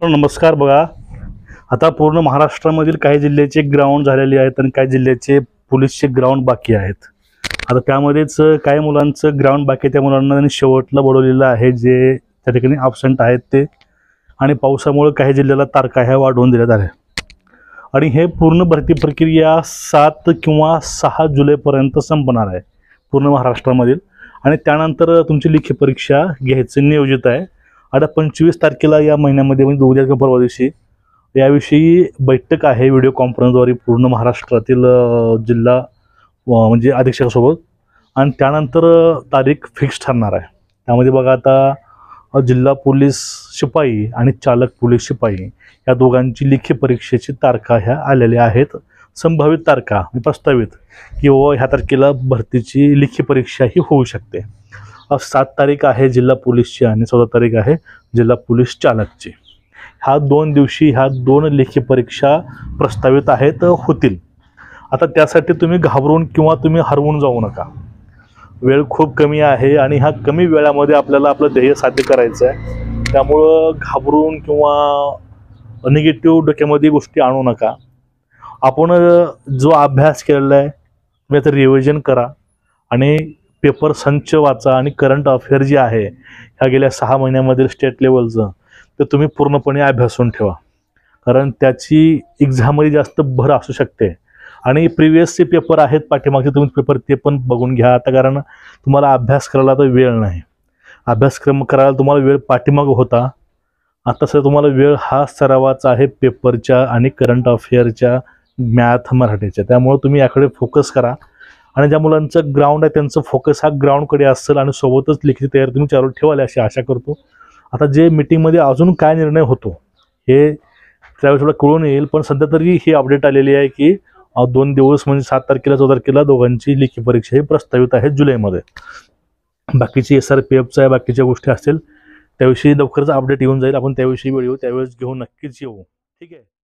नमस्कार. बघा, आता पूर्ण महाराष्ट्रामधील काही जिल्ह्याचे ग्राउंड झालेले आहेत आणि काही जिल्ह्याचे पोलीसचे ग्राउंड बाकी आहेत. आता त्यामध्येच काही मुलांचं ग्राउंड बाकी, त्या मुलांना त्यांनी शेवटला बोलवलेलं आहे जे त्या ठिकाणी ॲब्सेंट आहेत ते. आणि पावसामुळे काही जिल्ह्याला तारखा ह्या वाढवून दिल्यात आहे आणि हे पूर्ण भरती प्रक्रिया 7 किंवा 6 जुलैपर्यंत संपणार आहे पूर्ण महाराष्ट्रामधील. आणि त्यानंतर तुमची लेखी परीक्षा घ्यायचं नियोजित आहे. आता 25 तारखेला या महिन्यामध्ये म्हणजे उद्या किंवा परवा दिवशी याविषयी बैठक आहे व्हिडिओ कॉन्फरन्सद्वारे पूर्ण महाराष्ट्रातील जिल्हा म्हणजे अधीक्षकासोबत. आणि त्यानंतर तारीख फिक्स ठरणार आहे. त्यामध्ये बघा, आता जिल्हा पोलीस शिपाई आणि चालक पोलीस शिपाई या दोघांची लेखी परीक्षेची तारखा ह्या आलेल्या आहेत. संभावित तारखा प्रस्तावित की ह्या तारखेला भरतीची लेखी परीक्षा ही होऊ शकते. 7 तारीख आहे जिल्हा पोलीसची आणि 14 तारीख आहे जिल्हा पोलीस चालकची. ह्या 2 दिवशी ह्या 2 लेखी परीक्षा प्रस्तावित आहेत, होतील. आता त्यासाठी तुम्ही घाबरून किंवा तुम्ही हरवून जाऊ नका. वेळ खूप कमी आहे आणि ह्या कमी वेळामध्ये आपल्याला आपलं ध्येय साध्य करायचं आहे. त्यामुळं घाबरून किंवा निगेटिव्ह डोक्यामध्ये गोष्टी आणू नका. आपण जो अभ्यास केलेला आहे तुम्ही आता रिव्हिजन करा आणि पेपर संच वाचा आणि करंट अफेअर जे आहे ह्या गेल्या 6 महिन्यामधील स्टेट लेवलचं ते तुम्ही पूर्णपणे अभ्यासून ठेवा. कारण त्याची एक्झाममध्ये जास्त भर असू शकते. आणि प्रिव्हियसचे पेपर आहेत पाठीमागचे, तुम्ही पेपर ते पण बघून घ्या आता. कारण तुम्हाला अभ्यास करायला तर वेळ नाही. अभ्यासक्रम करायला तुम्हाला वेळ पाठीमागं होता. आता सर तुम्हाला वेळ हा सरावाचा आहे पेपरच्या आणि करंट अफेअरच्या, मॅथ, मराठीच्या. त्यामुळे तुम्ही याकडे फोकस करा. आणि ज्या मुलांचं ग्राउंड आहे त्यांचं फोकस हा ग्राउंडकडे असेल आणि सोबतच लेखी तयारी तुम्ही चालू ठेवाल अशी आशा करतो. आता जे मीटिंगमध्ये अजून काय निर्णय होतो हे त्यावेळेस थोडं कळून येईल. पण सध्या तरी ही अपडेट आलेली आहे की 2 दिवस म्हणजे 7 तारखेला 14 तारखेला दोघांची लेखी परीक्षा ही प्रस्तावित आहे जुलैमध्ये. बाकीची SRPFचं आहे, बाकीच्या गोष्टी असतील त्याविषयी लवकरच अपडेट येऊन जाईल. आपण त्याविषयी व्हिडिओ त्यावेळेस घेऊन नक्कीच येऊ. ठीक आहे.